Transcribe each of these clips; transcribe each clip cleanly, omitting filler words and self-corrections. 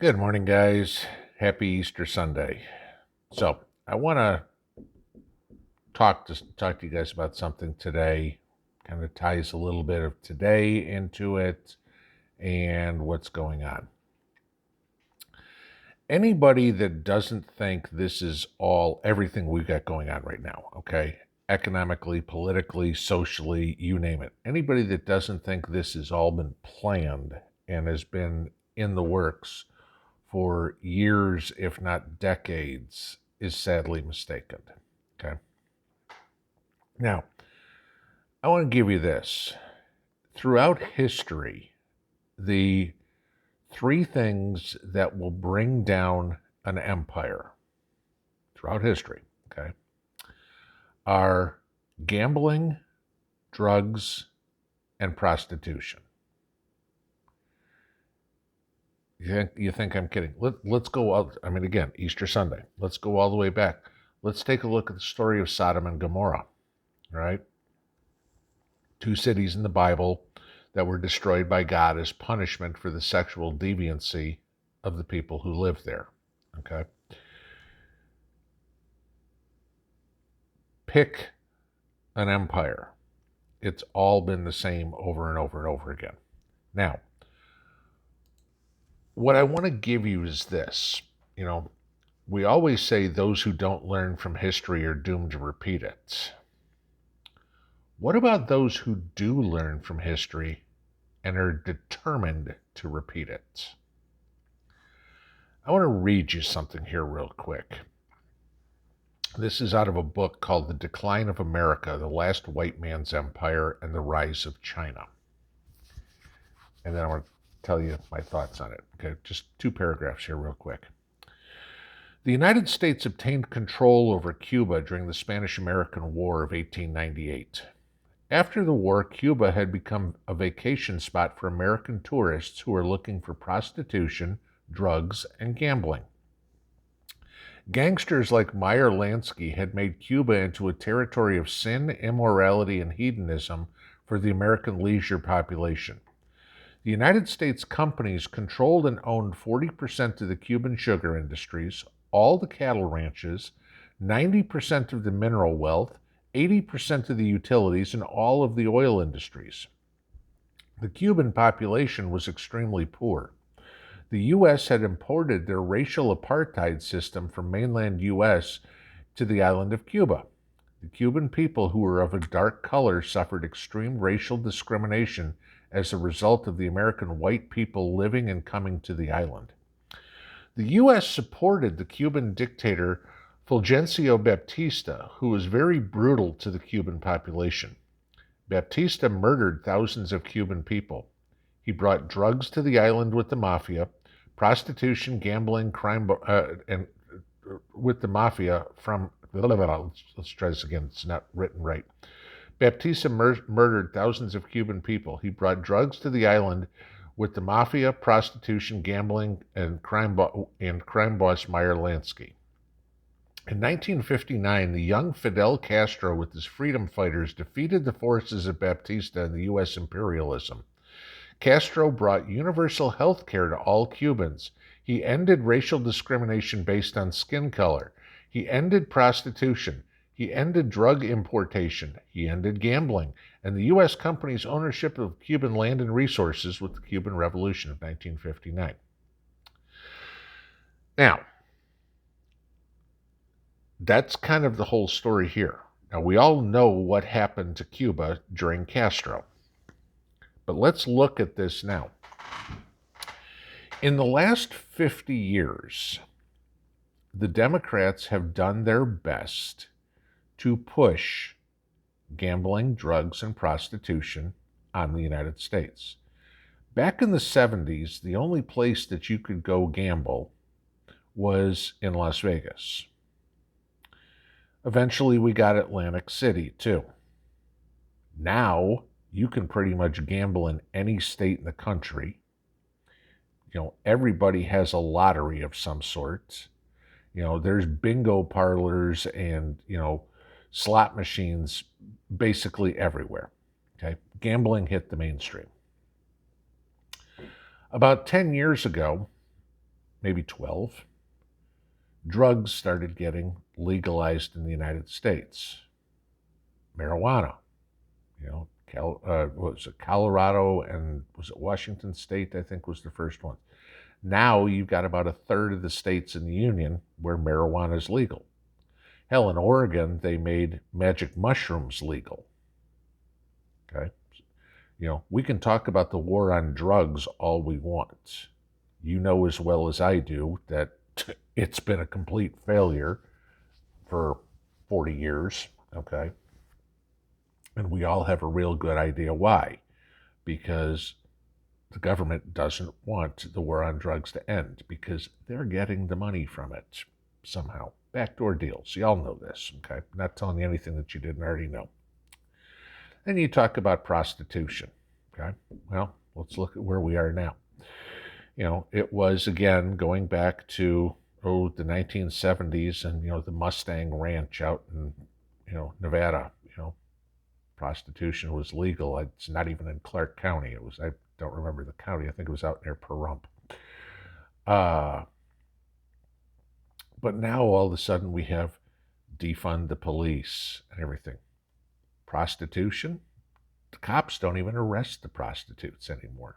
Good morning, guys. Happy Easter Sunday. So, I want to talk to you guys about something today. Kind of ties a little bit of today into it and what's going on. Anybody that doesn't think this is everything we've got going on right now, okay? Economically, politically, socially, you name it. Anybody that doesn't think this has all been planned and has been in the works for years, if not decades, is sadly mistaken. Okay. Now, I want to give you this. Throughout history, the three things that will bring down an empire throughout history, okay, are gambling, drugs, and prostitution. You think I'm kidding? Let's go out. I mean, again, Easter Sunday. Let's go all the way back. Let's take a look at the story of Sodom and Gomorrah, right? Two cities in the Bible that were destroyed by God as punishment for the sexual deviancy of the people who lived there. Okay? Pick an empire. It's all been the same over and over and over again. Now, what I want to give you is this. We always say those who don't learn from history are doomed to repeat it. What about those who do learn from history and are determined to repeat it? I want to read you something here real quick. This is out of a book called The Decline of America, The Last White Man's Empire and the Rise of China. And then I want to tell you my thoughts on it. Okay, just two paragraphs here real quick. The United States obtained control over Cuba during the Spanish-American War of 1898. After the war, Cuba had become a vacation spot for American tourists who were looking for prostitution, drugs, and gambling. Gangsters like Meyer Lansky had made Cuba into a territory of sin, immorality, and hedonism for the American leisure population. The United States companies controlled and owned 40% of the Cuban sugar industries, all the cattle ranches, 90% of the mineral wealth, 80% of the utilities, and all of the oil industries. The Cuban population was extremely poor. The U.S. had imported their racial apartheid system from mainland U.S. to the island of Cuba. The Cuban people who were of a dark color suffered extreme racial discrimination as a result of the American white people living and coming to the island. The U.S. supported the Cuban dictator Fulgencio Baptista, who was very brutal to the Cuban population. Baptista murdered thousands of Cuban people. He brought drugs to the island with the mafia, prostitution, gambling, crime, and with the mafia from. Let's try this again. It's not written right. Baptista murdered thousands of Cuban people. He brought drugs to the island with the mafia, prostitution, gambling, and crime boss Meyer Lansky. In 1959, the young Fidel Castro with his freedom fighters defeated the forces of Baptista and the U.S. imperialism. Castro brought universal health care to all Cubans. He ended racial discrimination based on skin color. He ended prostitution. He ended drug importation. He ended gambling. And the U.S. company's ownership of Cuban land and resources with the Cuban Revolution of 1959. Now, that's kind of the whole story here. Now, we all know what happened to Cuba during Castro. But let's look at this now. In the last 50 years, the Democrats have done their best to push gambling, drugs, and prostitution on the United States. Back in the 70s, the only place that you could go gamble was in Las Vegas. Eventually, we got Atlantic City, too. Now, you can pretty much gamble in any state in the country. Everybody has a lottery of some sort. There's bingo parlors and, slot machines basically everywhere. Okay? Gambling hit the mainstream. About 10 years ago, maybe 12, drugs started getting legalized in the United States. Marijuana, what was it, Colorado, and was it Washington State, I think, was the first one. Now you've got about a third of the states in the union where marijuana is legal. Hell, in Oregon, they made magic mushrooms legal. Okay? We can talk about the war on drugs all we want. You know as well as I do that it's been a complete failure for 40 years, okay? And we all have a real good idea why. Because the government doesn't want the war on drugs to end because they're getting the money from it somehow. Backdoor deals. You all know this, okay? I'm not telling you anything that you didn't already know. Then you talk about prostitution, okay? Well, let's look at where we are now. It was, again, going back to, the 1970s and, the Mustang Ranch out in, Nevada. Prostitution was legal. It's not even in Clark County. I don't remember the county. I think it was out near Pahrump. But now all of a sudden we have defund the police and everything. Prostitution, the cops don't even arrest the prostitutes anymore.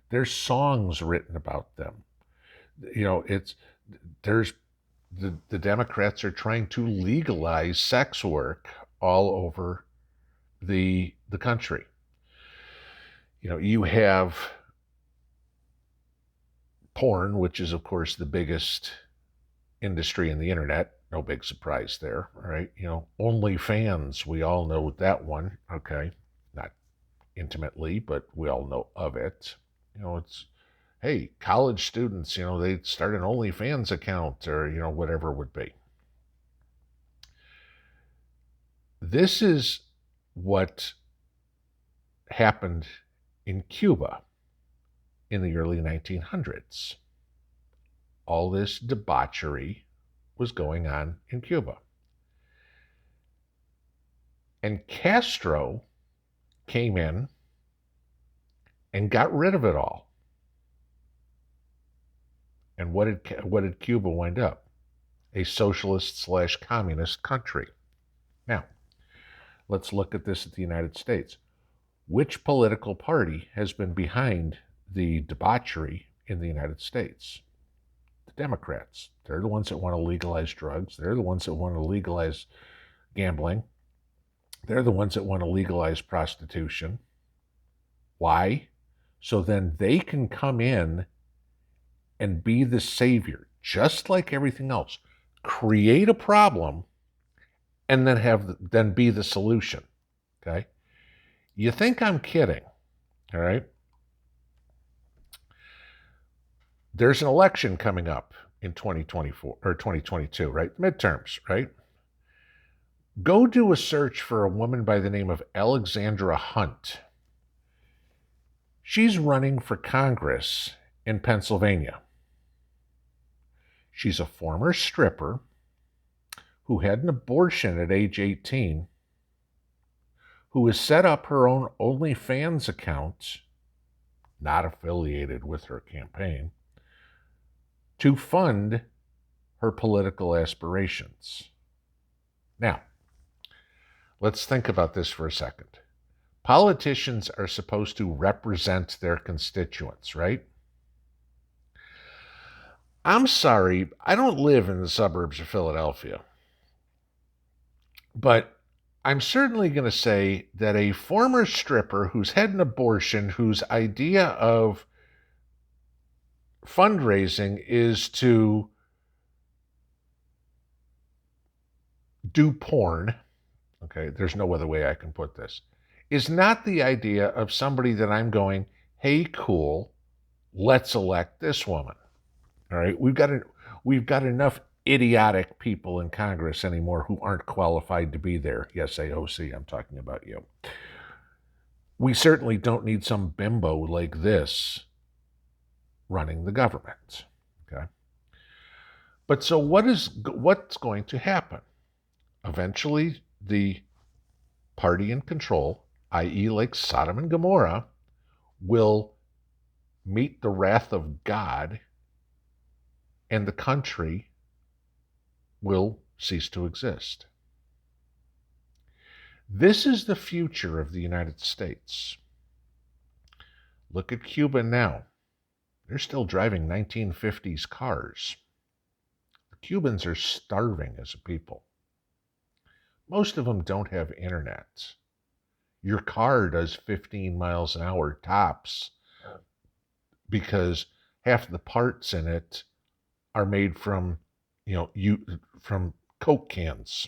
There's songs written about them. There's the Democrats are trying to legalize sex work all over the country. You have porn, which is, of course, the biggest industry in the internet. No big surprise there, all right? OnlyFans, we all know that one, okay? Not intimately, but we all know of it. It's, hey, college students, they start an OnlyFans account or, whatever it would be. This is what happened in Cuba in the early 1900s. All this debauchery was going on in Cuba. And Castro came in and got rid of it all. And what did Cuba wind up? A socialist/communist country. Now, let's look at this at the United States. Which political party has been behind the debauchery in the United States? The Democrats. They're the ones that want to legalize drugs. They're the ones that want to legalize gambling. They're the ones that want to legalize prostitution. Why? So then they can come in and be the savior, just like everything else. Create a problem and then be the solution. Okay? You think I'm kidding, all right? There's an election coming up in 2024 or 2022, right? Midterms, right? Go do a search for a woman by the name of Alexandra Hunt. She's running for Congress in Pennsylvania. She's a former stripper who had an abortion at age 18, who has set up her own OnlyFans account, not affiliated with her campaign, to fund her political aspirations. Now, let's think about this for a second. Politicians are supposed to represent their constituents, right? I'm sorry, I don't live in the suburbs of Philadelphia, but I'm certainly going to say that a former stripper who's had an abortion, whose idea of fundraising is to do porn, okay, there's no other way I can put this, is not the idea of somebody that I'm going, hey, cool, let's elect this woman. All right, we've got enough idiotic people in Congress anymore who aren't qualified to be there. Yes, AOC, I'm talking about you. We certainly don't need some bimbo like this running the government. Okay, but so what's going to happen? Eventually, the party in control, i.e., like Sodom and Gomorrah, will meet the wrath of God and the country will cease to exist. This is the future of the United States. Look at Cuba now. They're still driving 1950s cars. The Cubans are starving as a people. Most of them don't have internet. Your car does 15 miles an hour tops because half the parts in it are made from, from Coke cans.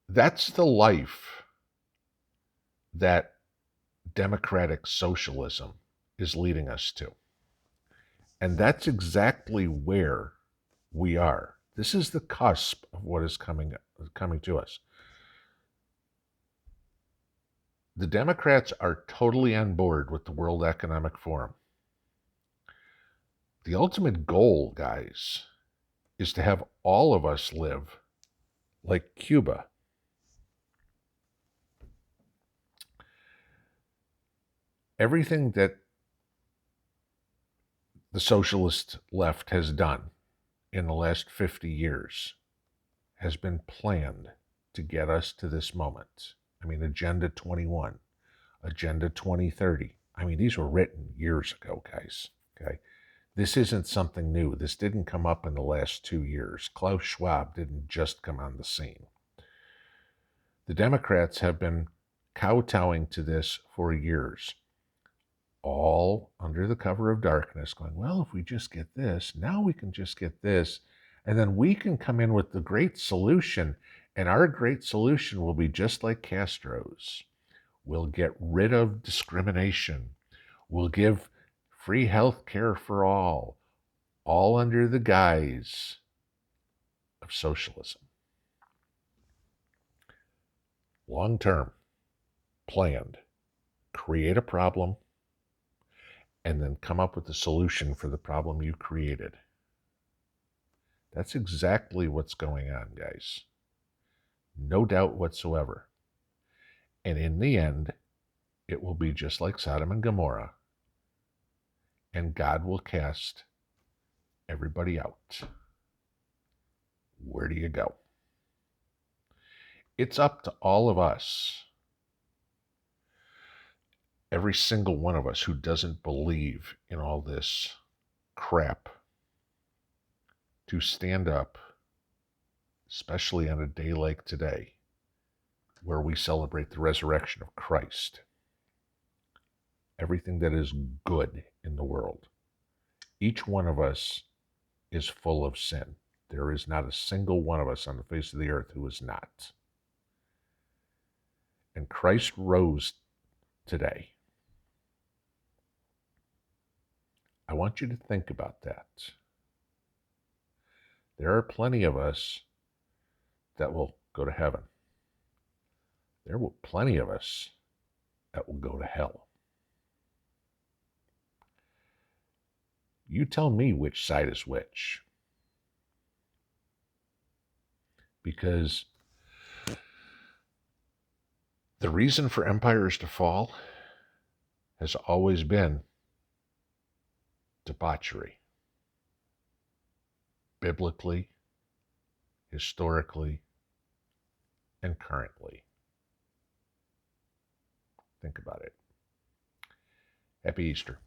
That's the life that democratic socialism is leading us to. And that's exactly where we are. This is the cusp of what is coming to us. The Democrats are totally on board with the World Economic Forum. The ultimate goal, guys, is to have all of us live like Cuba. Everything that the socialist left has done in the last 50 years has been planned to get us to this moment. I mean, Agenda 21, Agenda 2030. I mean, these were written years ago, guys. Okay. This isn't something new. This didn't come up in the last 2 years. Klaus Schwab didn't just come on the scene. The Democrats have been kowtowing to this for years, all under the cover of darkness, going, well, if we just get this, now we can just get this, and then we can come in with the great solution, and our great solution will be just like Castro's. We'll get rid of discrimination. We'll give free health care for all under the guise of socialism. Long term, planned, create a problem, and then come up with a solution for the problem you created. That's exactly what's going on, guys. No doubt whatsoever. And in the end, it will be just like Sodom and Gomorrah, and God will cast everybody out. Where do you go? It's up to all of us, every single one of us who doesn't believe in all this crap, to stand up, especially on a day like today, where we celebrate the resurrection of Christ. Everything that is good in the world. Each one of us is full of sin. There is not a single one of us on the face of the earth who is not. And Christ rose today. I want you to think about that. There are plenty of us that will go to heaven. There will be plenty of us that will go to hell. You tell me which side is which. Because the reason for empires to fall has always been debauchery. Biblically, historically, and currently. Think about it. Happy Easter.